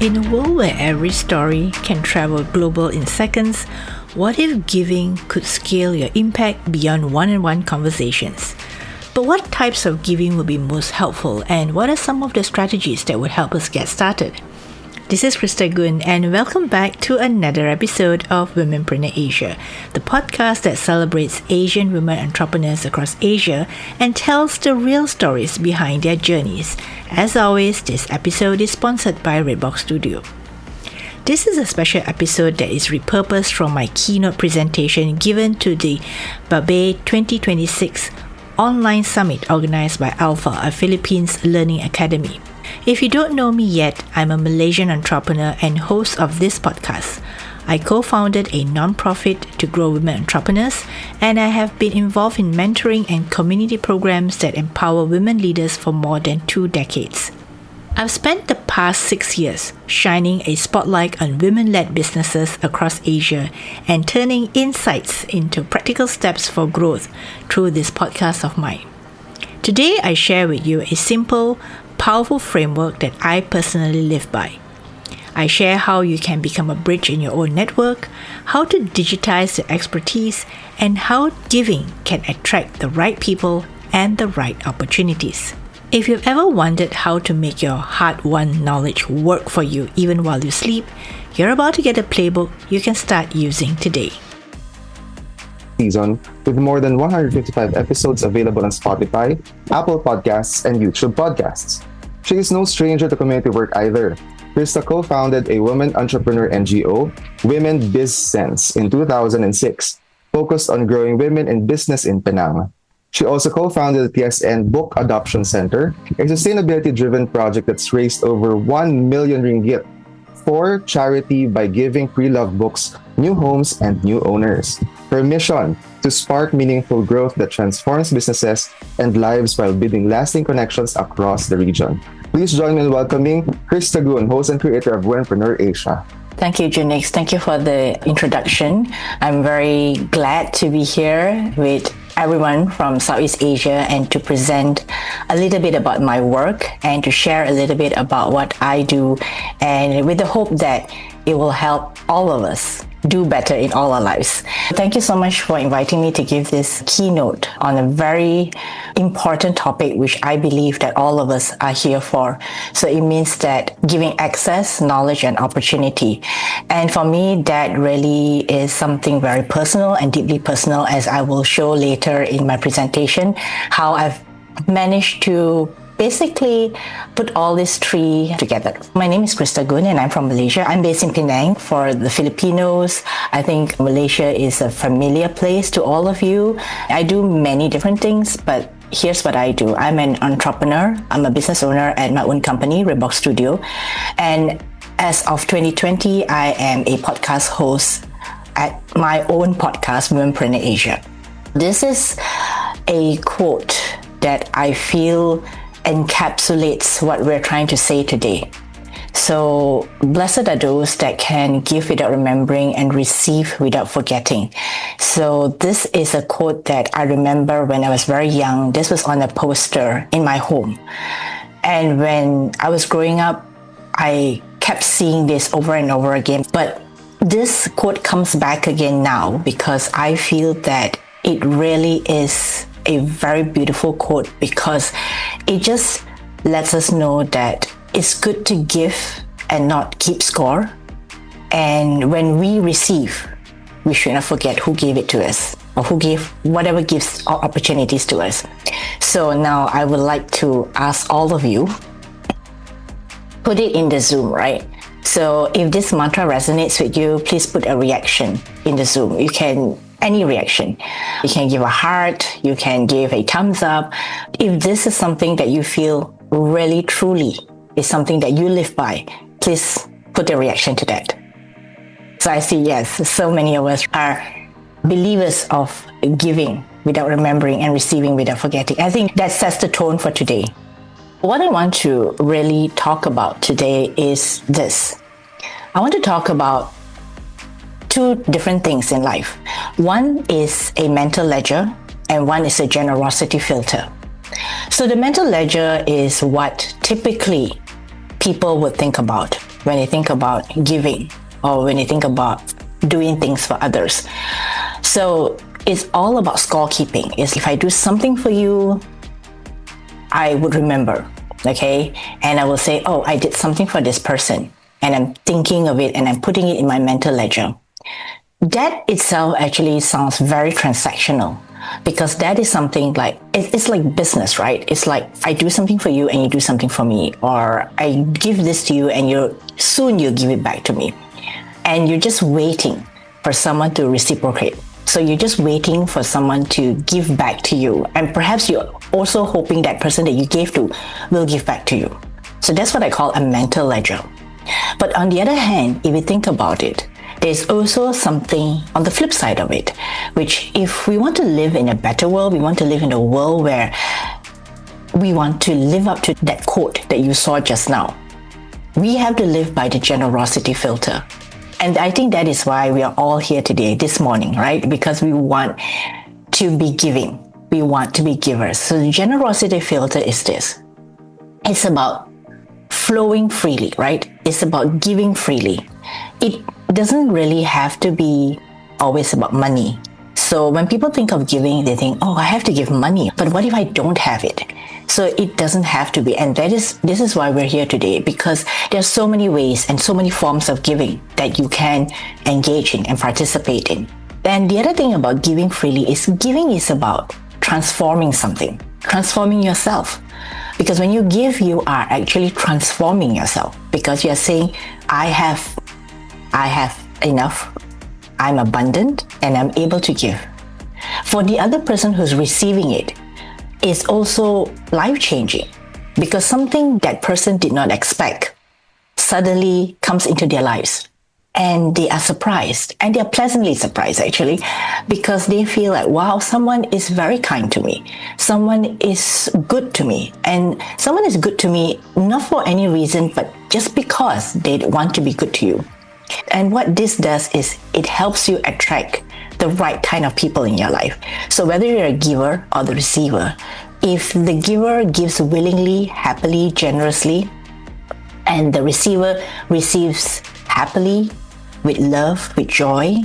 In a world where every story can travel global in seconds, what if giving could scale your impact beyond one-on-one conversations? But what types of giving will be most helpful, and what are some of the strategies that would help us get started? This is Krista Goon, and welcome back to another episode of Womenpreneur Asia, the podcast that celebrates Asian women entrepreneurs across Asia and tells the real stories behind their journeys. As always, this episode is sponsored by Redbox Studio. This is a special episode that is repurposed from my keynote presentation given to the Babe 2026 online summit organized by Alpha, a Philippines learning academy. If you don't know me yet, I'm a Malaysian entrepreneur and host of this podcast. I co-founded a non-profit to grow women entrepreneurs, and I have been involved in mentoring and community programs that empower women leaders for more than 2 decades. I've spent the past 6 years shining a spotlight on women-led businesses across Asia and turning insights into practical steps for growth through this podcast of mine. Today, I share with you a simple, powerful framework that I personally live by. I share how you can become a bridge in your own network, how to digitize your expertise, and how giving can attract the right people and the right opportunities. If you've ever wondered how to make your hard-won knowledge work for you even while you sleep, you're about to get a playbook you can start using today. Season with more than 155 episodes available on Spotify, Apple Podcasts, and YouTube Podcasts. She is no stranger to community work either. Krista co-founded a women entrepreneur NGO, Women Biz Sense, in 2006, focused on growing women in business in Penang. She also co-founded the TSN Book Adoption Center, a sustainability-driven project that's raised over 1 million ringgit for charity by giving pre-loved books new homes and new owners. Her mission: to spark meaningful growth that transforms businesses and lives while building lasting connections across the region. Please join me in welcoming Krista Goon, host and creator of Womenpreneur Asia. Thank you, Junix. Thank you for the introduction. I'm very glad to be here with everyone from Southeast Asia and to present a little bit about my work and to share a little bit about what I do, and with the hope that it will help all of us do better in all our lives. Thank you so much for inviting me to give this keynote on a very important topic, which I believe that all of us are here for. So it means that giving access, knowledge, and opportunity. And for me, that really is something very personal and deeply personal, as I will show later in my presentation, how I've managed to basically put all these 3 together. My name is Krista Goon and I'm from Malaysia. I'm based in Penang. For the Filipinos, I think Malaysia is a familiar place to all of you. I do many different things, but here's what I do. I'm an entrepreneur. I'm a business owner at my own company, Redbox Studio. And as of 2020, I am a podcast host at my own podcast, Womenpreneur Asia. This is a quote that I feel encapsulates what we're trying to say today. So, blessed are those that can give without remembering and receive without forgetting. So, this is a quote that I remember when I was very young. This was on a poster in my home. And when I was growing up, I kept seeing this over and over again. But this quote comes back again now because I feel that it really is a very beautiful quote, because it just lets us know that it's good to give and not keep score. And when we receive, we should not forget who gave it to us or who gave whatever gifts or opportunities to us. So now I would like to ask all of you, put it in the Zoom, right? So if this mantra resonates with you, please put a reaction in the Zoom. You can any reaction. You can give a heart, you can give a thumbs up. If this is something that you feel really, truly is something that you live by, please put a reaction to that. So I see, yes, so many of us are believers of giving without remembering and receiving without forgetting. I think that sets the tone for today. What I want to really talk about today is this. I want to talk about 2 different things in life. One is a mental ledger and one is a generosity filter. So the mental ledger is what typically people would think about. when you think about giving or when you think about doing things for others. So it's all about scorekeeping. It's if I do something for you, I would remember, okay? And I will say, oh, I did something for this person. And I'm thinking of it and I'm putting it in my mental ledger. That itself actually sounds very transactional, because that is something like, it's like business, right? It's like I do something for you and you do something for me, or I give this to you and soon you give it back to me. And you're just waiting for someone to reciprocate. So you're just waiting for someone to give back to you. And perhaps you're also hoping that person that you gave to will give back to you. So that's what I call a mental ledger. But on the other hand, if you think about it, there's also something on the flip side of it, which if we want to live in a better world, we want to live in a world where we want to live up to that quote that you saw just now. We have to live by the generosity filter. And I think that is why we are all here today, this morning, right? Because we want to be giving. We want to be givers. So the generosity filter is this. It's about flowing freely, right? It's about giving freely. It doesn't really have to be always about money. So when people think of giving, they think, oh, I have to give money. But what if I don't have it? So it doesn't have to be. And this is why we're here today, because there's so many ways and so many forms of giving that you can engage in and participate in. And the other thing about giving freely is giving is about transforming something, transforming yourself. Because when you give, you are actually transforming yourself, because you're saying, I have enough, I'm abundant, and I'm able to give. For the other person who's receiving it, it's also life-changing, because something that person did not expect suddenly comes into their lives. And they are surprised, and they're pleasantly surprised actually, because they feel like, wow, someone is very kind to me. Someone is good to me. And someone is good to me not for any reason, but just because they want to be good to you. And what this does is it helps you attract the right kind of people in your life. So whether you're a giver or the receiver, if the giver gives willingly, happily, generously, and the receiver receives happily, with love, with joy,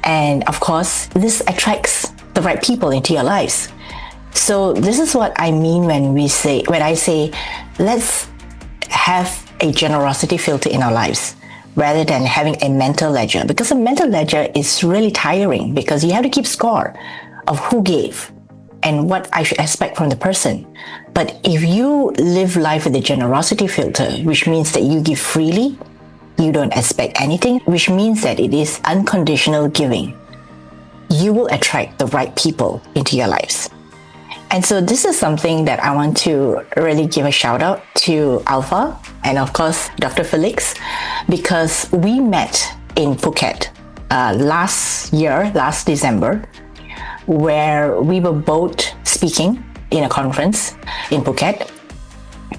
and of course, this attracts the right people into your lives. So this is what I mean when I say, let's have a generosity filter in our lives, rather than having a mental ledger. Because a mental ledger is really tiring, because you have to keep score of who gave and what I should expect from the person. But if you live life with a generosity filter, which means that you give freely, you don't expect anything, which means that it is unconditional giving, you will attract the right people into your lives. And so this is something that I want to really give a shout out to Alpha and of course Dr. Felix, because we met in Phuket last December, where we were both speaking in a conference in Phuket.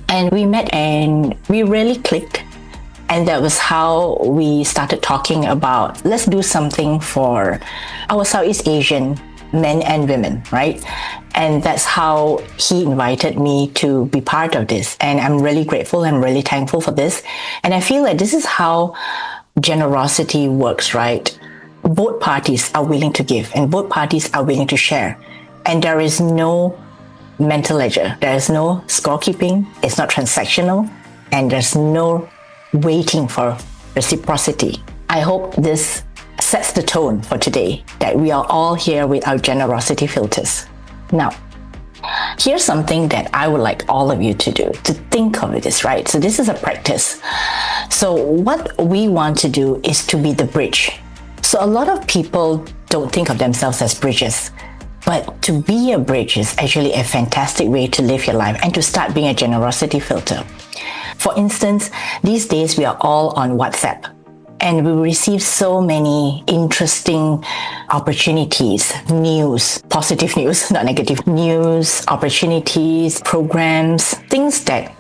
And we met and we really clicked. And that was how we started talking about, let's do something for our Southeast Asian men and women, right? And that's how he invited me to be part of this. And I'm really grateful. I'm really thankful for this. And I feel like this is how generosity works, right? Both parties are willing to give and both parties are willing to share. And there is no mental ledger. There is no scorekeeping. It's not transactional. And there's no waiting for reciprocity. I hope this sets the tone for today, that we are all here with our generosity filters. Now, here's something that I would like all of you to do, to think of this, right? So this is a practice. So what we want to do is to be the bridge. So a lot of people don't think of themselves as bridges, but to be a bridge is actually a fantastic way to live your life and to start being a generosity filter. For instance, these days we are all on WhatsApp and we receive so many interesting opportunities, news, positive news, not negative news, opportunities, programs, things that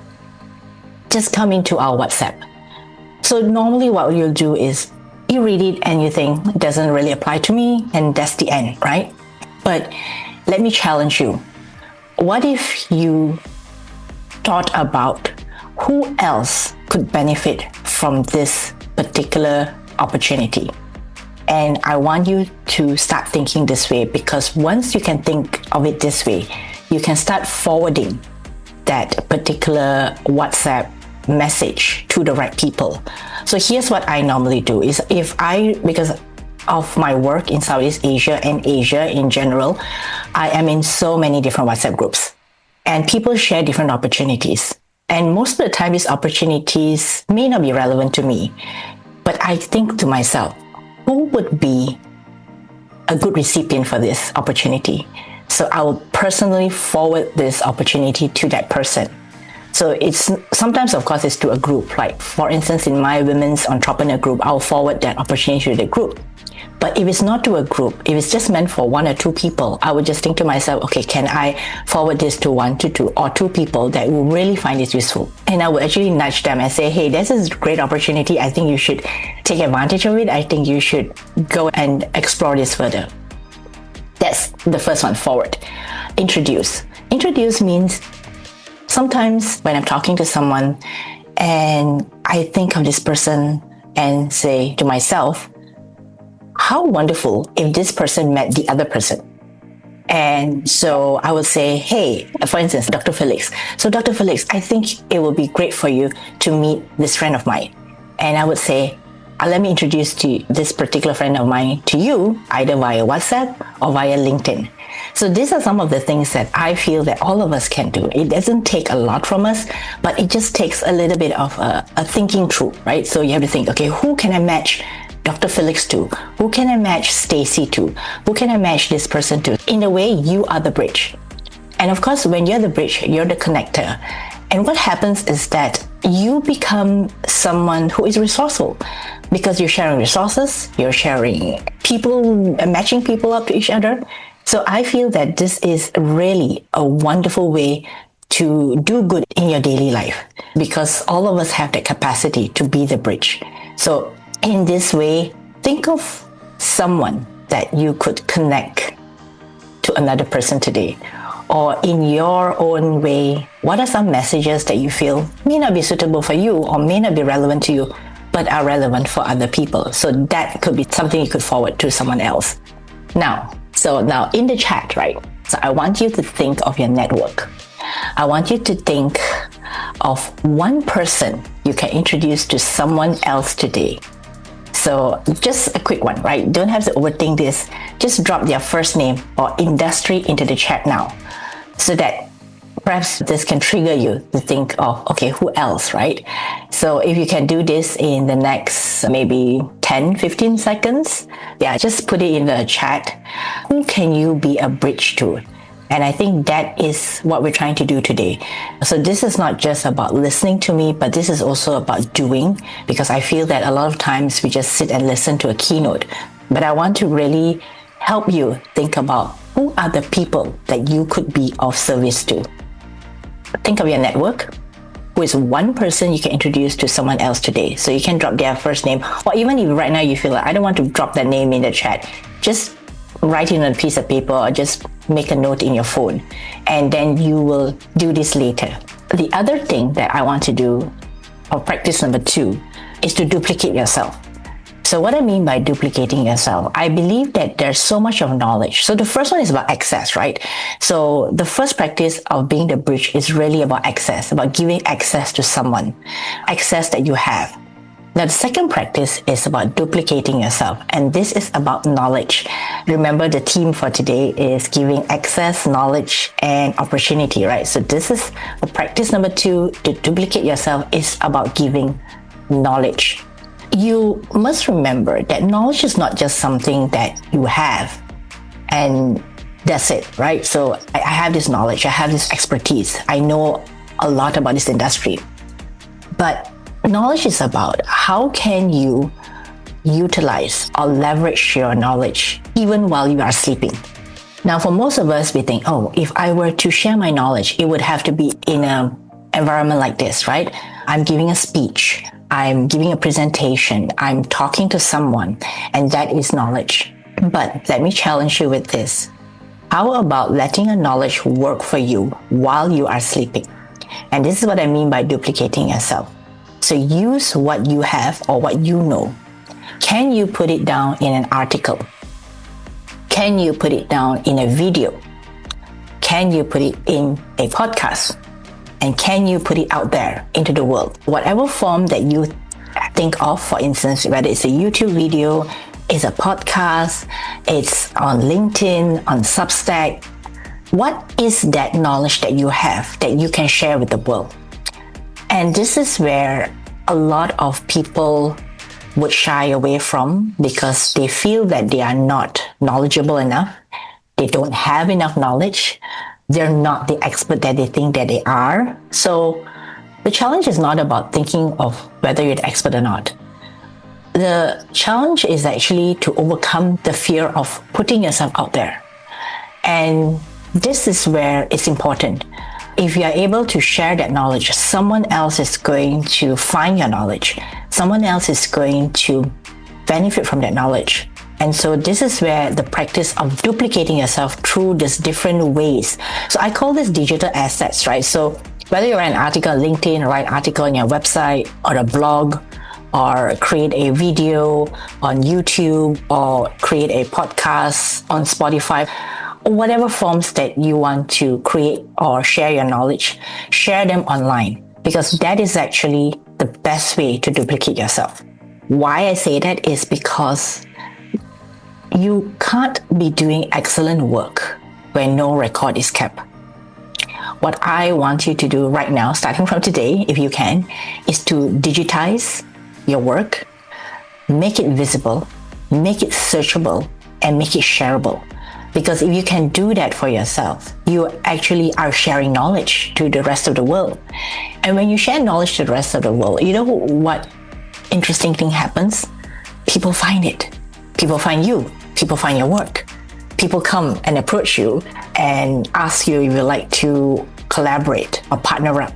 just come into our WhatsApp. So normally what you'll do is you read it and you think it doesn't really apply to me and that's the end, right? But let me challenge you. What if you thought about who else could benefit from this particular opportunity. And I want you to start thinking this way, because once you can think of it this way, you can start forwarding that particular WhatsApp message to the right people. So here's what I normally do is because of my work in Southeast Asia and Asia in general, I am in so many different WhatsApp groups and people share different opportunities. And most of the time, these opportunities may not be relevant to me, but I think to myself, who would be a good recipient for this opportunity? So I will personally forward this opportunity to that person. So it's sometimes, of course, it's to a group. Like, for instance, in my women's entrepreneur group, I'll forward that opportunity to the group. But if it's not to a group, if it's just meant for one or two people, I would just think to myself, okay, can I forward this to one to two or two people that will really find this useful? And I would actually nudge them and say, hey, this is a great opportunity. I think you should take advantage of it. I think you should go and explore this further. That's the first one, forward. Introduce. Introduce means sometimes when I'm talking to someone and I think of this person and say to myself, how wonderful if this person met the other person. And so I would say, hey, for instance, Dr. Felix. So Dr. Felix, I think it would be great for you to meet this friend of mine. And I would say, let me introduce to this particular friend of mine to you, either via WhatsApp or via LinkedIn. So these are some of the things that I feel that all of us can do. It doesn't take a lot from us, but it just takes a little bit of a thinking through, right? So you have to think, okay, who can I match Dr. Felix to? Who can I match Stacy to? Who can I match this person to? In a way, you are the bridge. And of course, when you're the bridge, you're the connector. And what happens is that you become someone who is resourceful because you're sharing resources, you're sharing people, matching people up to each other. So I feel that this is really a wonderful way to do good in your daily life, because all of us have the capacity to be the bridge. So in this way, think of someone that you could connect to another person today. Or in your own way, what are some messages that you feel may not be suitable for you or may not be relevant to you, but are relevant for other people? So that could be something you could forward to someone else. Now in the chat, right? So I want you to think of your network. I want you to think of one person you can introduce to someone else today. So just a quick one, right? Don't have to overthink this. Just drop their first name or industry into the chat now, so that perhaps this can trigger you to think of, okay, who else, right? So if you can do this in the next maybe 10, 15 seconds, just put it in the chat. Who can you be a bridge to? And I think that is what we're trying to do today. So this is not just about listening to me, but this is also about doing, because I feel that a lot of times we just sit and listen to a keynote. But I want to really help you think about who are the people that you could be of service to. Think of your network. Who is one person you can introduce to someone else today? So you can drop their first name, or even if right now you feel like, I don't want to drop that name in the chat, just write it on a piece of paper or just make a note in your phone, and then you will do this later. The other thing that I want to do, or practice number 2, is to duplicate yourself. So what I mean by duplicating yourself, I believe that there's so much of knowledge. So the first one is about access, right? So the first practice of being the bridge is really about access, about giving access to someone, access that you have. Now, the second practice is about duplicating yourself, and this is about knowledge. Remember, the theme for today is giving access, knowledge, and opportunity, right? So this is a practice number 2. To duplicate yourself is about giving knowledge. You must remember that knowledge is not just something that you have and that's it, right? So I have this knowledge, I have this expertise, I know a lot about this industry. But knowledge is about how can you utilize or leverage your knowledge even while you are sleeping. Now, for most of us, we think, if I were to share my knowledge, it would have to be in an environment like this, right? I'm giving a speech, I'm giving a presentation, I'm talking to someone, and that is knowledge. But let me challenge you with this. How about letting your knowledge work for you while you are sleeping? And this is what I mean by duplicating yourself. So use what you have or what you know. Can you put it down in an article? Can you put it down in a video? Can you put it in a podcast? And can you put it out there into the world? Whatever form that you think of, for instance, whether it's a YouTube video, it's a podcast, it's on LinkedIn, on Substack, what is that knowledge that you have that you can share with the world? And this is where a lot of people would shy away from because they feel that they are not knowledgeable enough. They don't have enough knowledge. They're not the expert that they think that they are. So the challenge is not about thinking of whether you're the expert or not. The challenge is actually to overcome the fear of putting yourself out there. And this is where it's important. If you are able to share that knowledge, someone else is going to find your knowledge. Someone else is going to benefit from that knowledge. And so this is where the practice of duplicating yourself through these different ways. So I call this digital assets, right? So whether you write an article on LinkedIn, or write an article on your website or a blog, or create a video on YouTube, or create a podcast on Spotify, whatever forms that you want to create or share your knowledge, share them online, because that is actually the best way to duplicate yourself. Why I say that is because you can't be doing excellent work when no record is kept. What I want you to do right now, starting from today, if you can, is to digitize your work, make it visible, make it searchable, and make it shareable. Because if you can do that for yourself, you actually are sharing knowledge to the rest of the world. And when you share knowledge to the rest of the world, you know what interesting thing happens? People find it. People find you. People find your work. People come and approach you and ask you if you'd like to collaborate or partner up.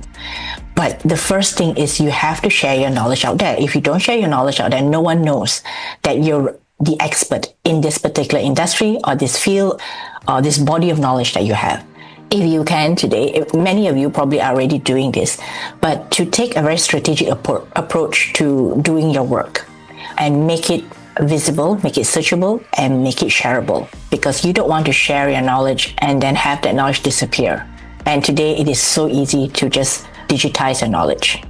But the first thing is you have to share your knowledge out there. If you don't share your knowledge out there, no one knows that you're the expert in this particular industry or this field or this body of knowledge that you have. If you can today, many of you probably are already doing this, but to take a very strategic approach to doing your work and make it visible, make it searchable, and make it shareable, because you don't want to share your knowledge and then have that knowledge disappear. And today it is so easy to just digitize your knowledge.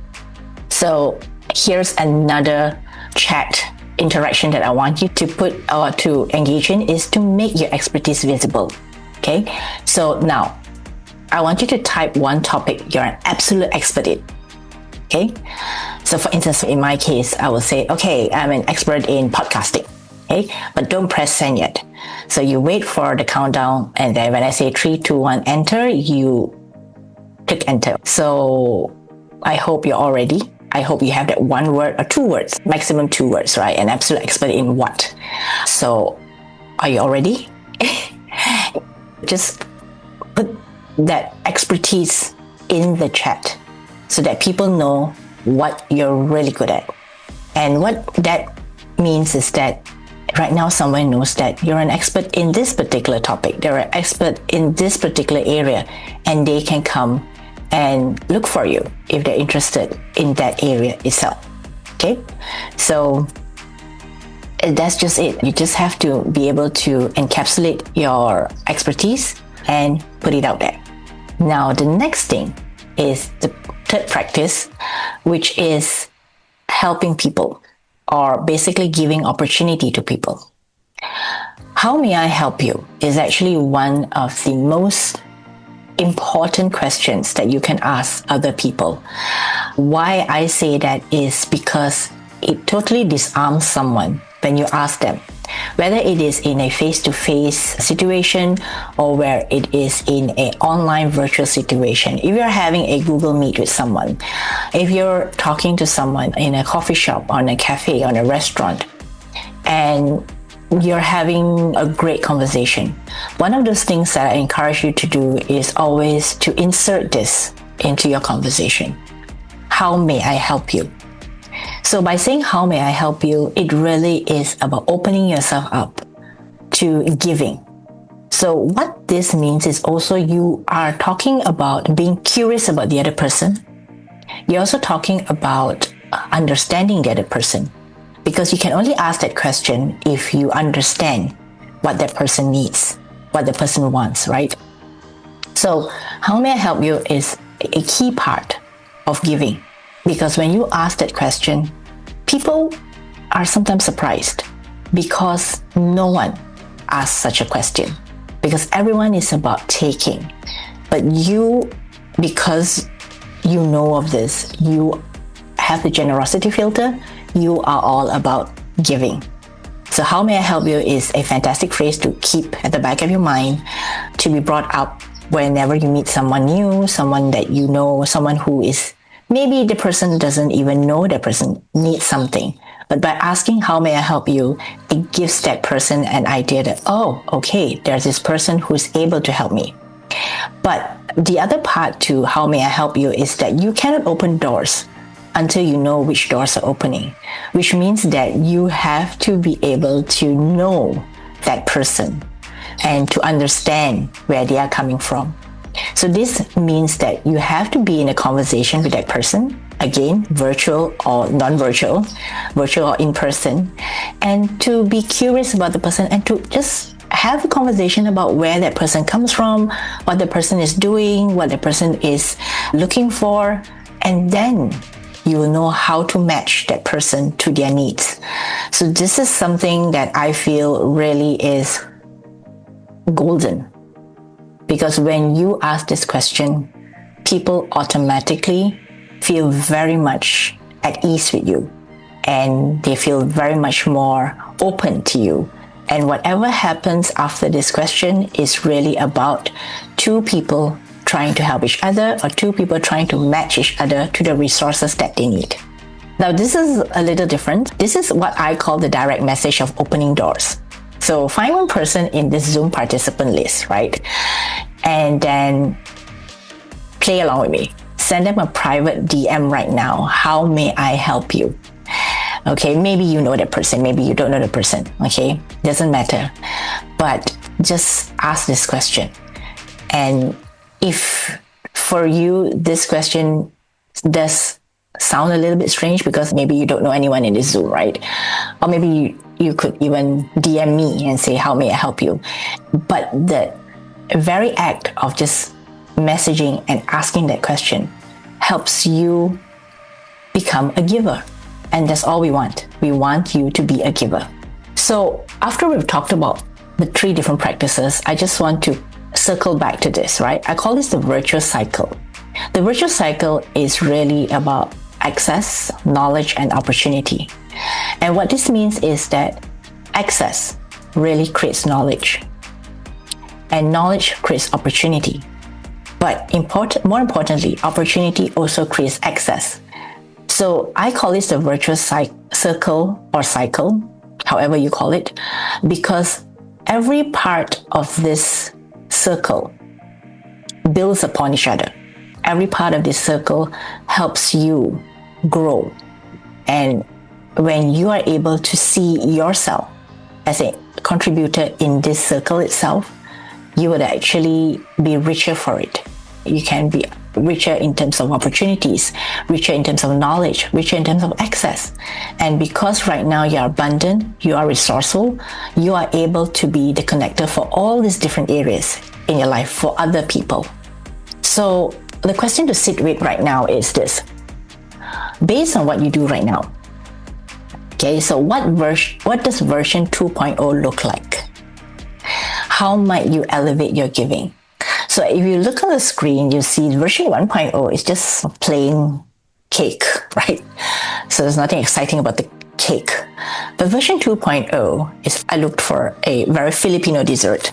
So here's another chat interaction that I want you to put or to engage in, is to make your expertise visible. Okay, so now I want you to type one topic you're an absolute expert in. Okay, so for instance, in my case, I will say, okay, I'm an expert in podcasting. Okay, but don't press send yet. So you wait for the countdown, and then when I say 3, 2, 1, enter, you click enter. So I hope you're all ready. I hope you have that one word or 2 words, maximum 2 words, right? An absolute expert in what? So are you all ready? Just put that expertise in the chat so that people know what you're really good at. And what that means is that right now someone knows that you're an expert in this particular topic. They're an expert in this particular area, and they can come and look for you if they're interested in that area itself. Okay, so that's just it. You just have to be able to encapsulate your expertise and put it out there. Now, the next thing is the third practice, which is helping people, or basically giving opportunity to people. How may I help you is actually one of the most important questions that you can ask other people. Why I say that is because it totally disarms someone when you ask them, whether it is in a face-to-face situation or where it is in an online virtual situation. If you're having a Google Meet with someone, if you're talking to someone in a coffee shop, on a cafe, on a restaurant, and you're having a great conversation, one of those things that I encourage you to do is always to insert this into your conversation. How may I help you? So by saying how may I help you, it really is about opening yourself up to giving. So what this means is also you are talking about being curious about the other person. You're also talking about understanding the other person. Because you can only ask that question if you understand what that person needs, what the person wants, right? So how may I help you is a key part of giving. Because when you ask that question, people are sometimes surprised because no one asks such a question. Because everyone is about taking. But you, because you know of this, you have the generosity filter, you are all about giving. So how may I help you is a fantastic phrase to keep at the back of your mind, to be brought up whenever you meet someone new, someone that you know, someone who is, maybe the person doesn't even know the person needs something. But by asking how may I help you, it gives that person an idea that, oh, okay, there's this person who's able to help me. But the other part to how may I help you is that you cannot open doors until you know which doors are opening, which means that you have to be able to know that person and to understand where they are coming from. So this means that you have to be in a conversation with that person, again, virtual or non-virtual, virtual or in person, and to be curious about the person and to just have a conversation about where that person comes from, what the person is doing, what the person is looking for, and then you will know how to match that person to their needs. So this is something that I feel really is golden. Because when you ask this question, people automatically feel very much at ease with you. And they feel very much more open to you. And whatever happens after this question is really about two people trying to help each other, or two people trying to match each other to the resources that they need. Now, this is a little different. This is what I call the direct message of opening doors. So find one person in this Zoom participant list, right? And then play along with me. Send them a private DM right now. How may I help you? Okay, maybe you know that person, maybe you don't know the person, okay? Doesn't matter. But just ask this question. And if for you, this question does sound a little bit strange because maybe you don't know anyone in this Zoom, right? Or maybe you could even DM me and say, how may I help you? But the very act of just messaging and asking that question helps you become a giver. And that's all we want. We want you to be a giver. So after we've talked about the 3 different practices, I just want to circle back to this, right? I call this the virtuous cycle. The virtuous cycle is really about access, knowledge, and opportunity. And what this means is that access really creates knowledge. And knowledge creates opportunity. But more importantly, opportunity also creates access. So I call this the virtuous circle or cycle, however you call it, because every part of this circle builds upon each other. Every part of this circle helps you grow. And when you are able to see yourself as a contributor in this circle itself, you would actually be richer for it. You can be richer in terms of opportunities, richer in terms of knowledge, richer in terms of access. And because right now you are abundant, you are resourceful, you are able to be the connector for all these different areas in your life for other people. So the question to sit with right now is this. Based on what you do right now, okay, so what does version 2.0 look like? How might you elevate your giving? So if you look on the screen, you see version 1.0 is just plain cake, right? So there's nothing exciting about the cake. But version 2.0 is, I looked for a very Filipino dessert.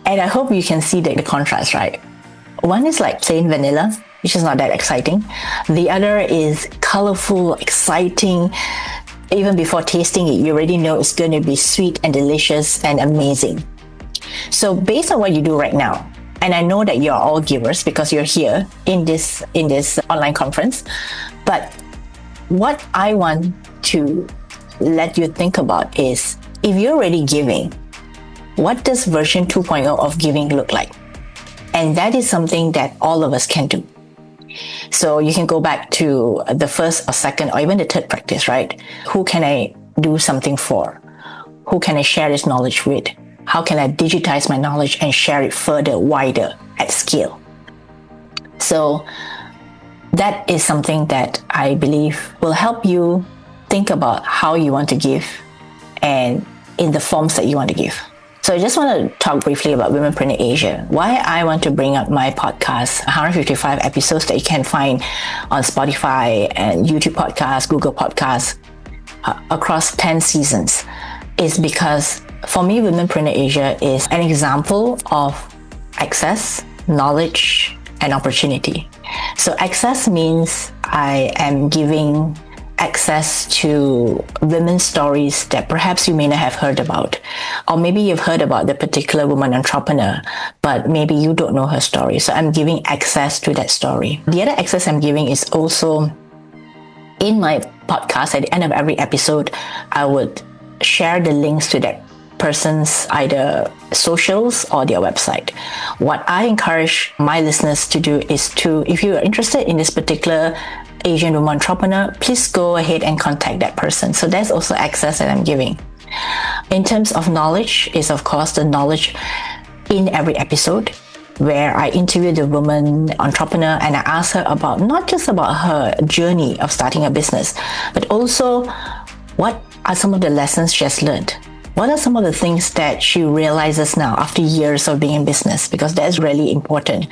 And I hope you can see the contrast, right? One is like plain vanilla, which is not that exciting. The other is colorful, exciting. Even before tasting it, you already know it's going to be sweet and delicious and amazing. So based on what you do right now, and I know that you're all givers because you're here in this online conference, but what I want to let you think about is, if you're already giving, what does version 2.0 of giving look like? And that is something that all of us can do. So you can go back to the first or second or even the third practice, right? Who can I do something for? Who can I share this knowledge with? How can I digitize my knowledge and share it further, wider, at scale? So that is something that I believe will help you think about how you want to give and in the forms that you want to give. So I just want to talk briefly about Womenpreneur Asia. Why I want to bring up my podcast, 155 episodes that you can find on Spotify and YouTube podcasts, Google podcasts, across 10 seasons, is because for me, Womenpreneur Asia is an example of access, knowledge, and opportunity. So access means I am giving access to women's stories that perhaps you may not have heard about. Or maybe you've heard about the particular woman entrepreneur, but maybe you don't know her story. So I'm giving access to that story. The other access I'm giving is also in my podcast. At the end of every episode, I would share the links to that person's either socials or their website. What I encourage my listeners to do is to, if you are interested in this particular Asian woman entrepreneur, please go ahead and contact that person. So there's also access that I'm giving. In terms of knowledge is of course the knowledge in every episode where I interview the woman entrepreneur and I ask her about not just about her journey of starting a business, but also what are some of the lessons she has learned. What are some of the things that she realizes now after years of being in business? Because that's really important.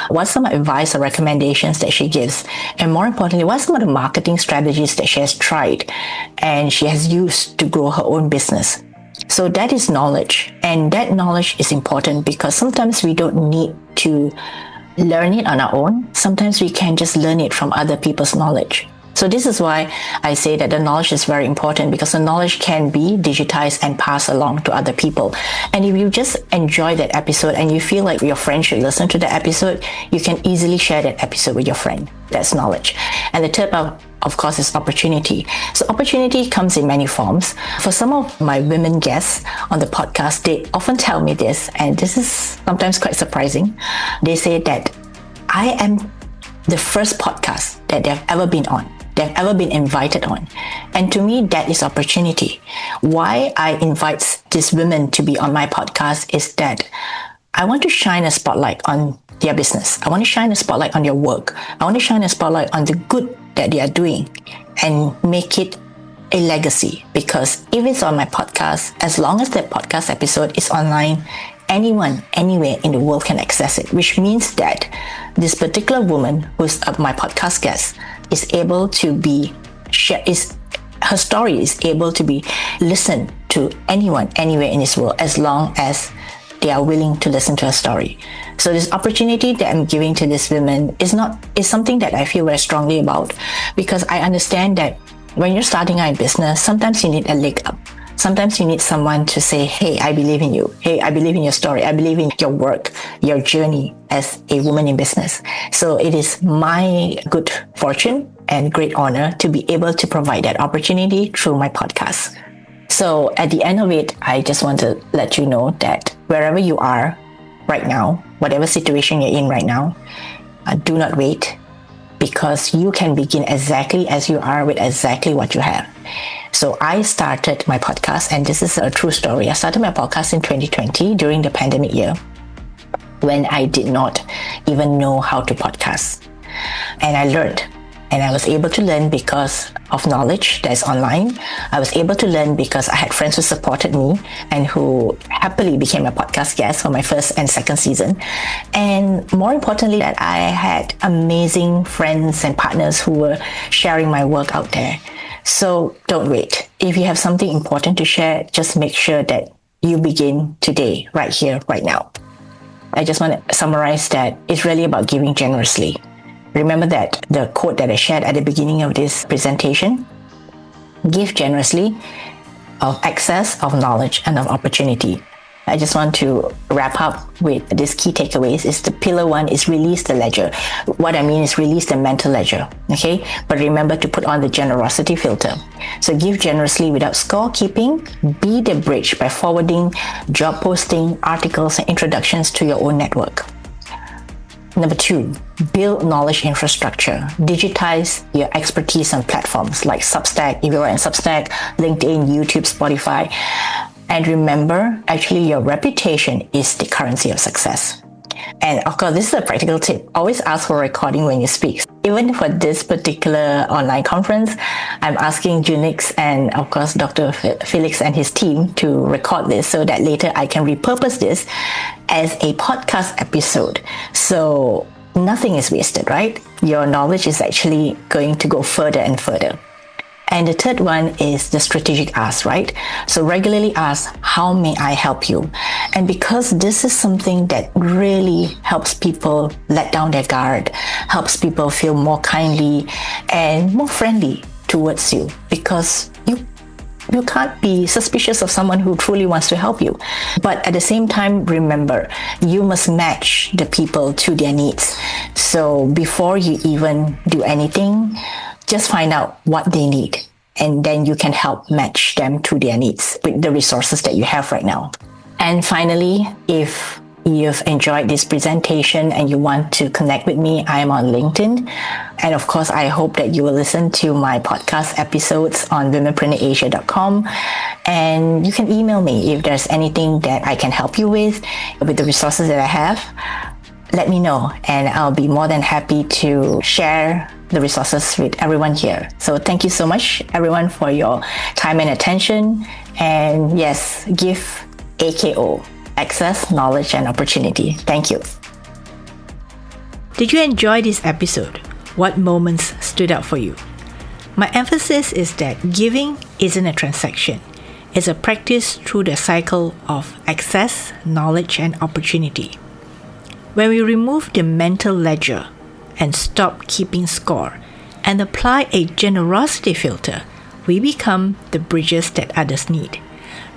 What's some advice or recommendations that she gives? And more importantly, what are some of the marketing strategies that she has tried and she has used to grow her own business? So that is knowledge. And that knowledge is important because sometimes we don't need to learn it on our own. Sometimes we can just learn it from other people's knowledge. So this is why I say that the knowledge is very important, because the knowledge can be digitized and passed along to other people. And if you just enjoy that episode and you feel like your friend should listen to the episode, you can easily share that episode with your friend. That's knowledge. And the third, of course, is opportunity. So opportunity comes in many forms. For some of my women guests on the podcast, they often tell me this, and this is sometimes quite surprising. They say that I am the first podcast that they've ever been on. They've ever been invited on. And to me, that is opportunity. Why I invite these women to be on my podcast is that I want to shine a spotlight on their business. I want to shine a spotlight on their work. I want to shine a spotlight on the good that they are doing and make it a legacy. Because if it's on my podcast, as long as that podcast episode is online, anyone, anywhere in the world can access it, which means that this particular woman who's my podcast guest is able to be shared, her story is able to be listened to anyone, anywhere in this world, as long as they are willing to listen to her story. So this opportunity that I'm giving to this women is something that I feel very strongly about, because I understand that when you're starting out in business, sometimes you need a leg up. Sometimes you need someone to say, hey, I believe in you. Hey, I believe in your story. I believe in your work, your journey as a woman in business. So it is my good fortune and great honor to be able to provide that opportunity through my podcast. So at the end of it, I just want to let you know that wherever you are right now, whatever situation you're in right now, do not wait, because you can begin exactly as you are with exactly what you have. So I started my podcast, and this is a true story. I started my podcast in 2020 during the pandemic year, when I did not even know how to podcast. And I learned, and I was able to learn because of knowledge that's online. I was able to learn because I had friends who supported me and who happily became a podcast guest for my first and second season. And more importantly, that I had amazing friends and partners who were sharing my work out there. So don't wait. If you have something important to share, just make sure that you begin today, right here, right now. I just want to summarize that it's really about giving generously. Remember that the quote that I shared at the beginning of this presentation: give generously of access, of knowledge, and of opportunity. I just want to wrap up with these key takeaways. Is the pillar one is release the ledger. What I mean is release the mental ledger, okay? But remember to put on the generosity filter. So give generously without scorekeeping. Be the bridge by forwarding job posting, articles, and introductions to your own network. Number 2, build knowledge infrastructure. Digitize your expertise on platforms like Substack, if you're in Substack, LinkedIn, YouTube, Spotify. And remember, actually, your reputation is the currency of success. And of course, this is a practical tip. Always ask for a recording when you speak. Even for this particular online conference, I'm asking Junix and of course Dr. Felix and his team to record this so that later I can repurpose this as a podcast episode. So nothing is wasted, right? Your knowledge is actually going to go further and further. And the third one is the strategic ask, right? So regularly ask, how may I help you? And because this is something that really helps people let down their guard, helps people feel more kindly and more friendly towards you, because you can't be suspicious of someone who truly wants to help you. But at the same time, remember, you must match the people to their needs. So before you even do anything, just find out what they need, and then you can help match them to their needs with the resources that you have right now. And finally, if you've enjoyed this presentation and you want to connect with me, I am on LinkedIn. And of course, I hope that you will listen to my podcast episodes on womenpreneurasia.com. And you can email me if there's anything that I can help you with the resources that I have. Let me know, and I'll be more than happy to share the resources with everyone here. So thank you so much, everyone, for your time and attention. And yes, give AKO, access, knowledge, and opportunity. Thank you. Did you enjoy this episode? What moments stood out for you? My emphasis is that giving isn't a transaction. It's a practice through the cycle of access, knowledge, and opportunity. When we remove the mental ledger and stop keeping score and apply a generosity filter, we become the bridges that others need.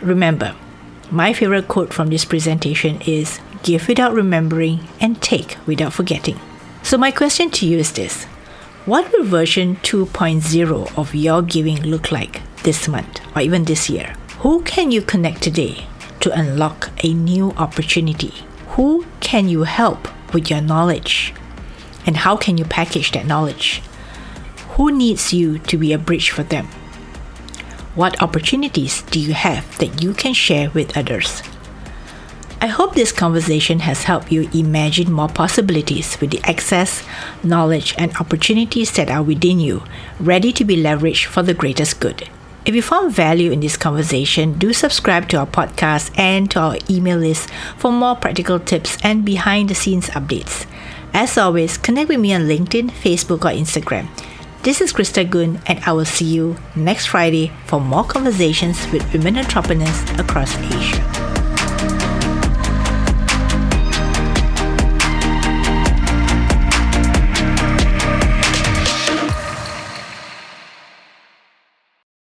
Remember, my favorite quote from this presentation is, give without remembering and take without forgetting. So my question to you is this: what will version 2.0 of your giving look like this month or even this year? Who can you connect today to unlock a new opportunity? Who can you help with your knowledge? And how can you package that knowledge? Who needs you to be a bridge for them? What opportunities do you have that you can share with others? I hope this conversation has helped you imagine more possibilities with the access, knowledge, and opportunities that are within you, ready to be leveraged for the greatest good. If you found value in this conversation, do subscribe to our podcast and to our email list for more practical tips and behind-the-scenes updates. As always, connect with me on LinkedIn, Facebook, or Instagram. This is Krista Goon, and I will see you next Friday for more conversations with women entrepreneurs across Asia.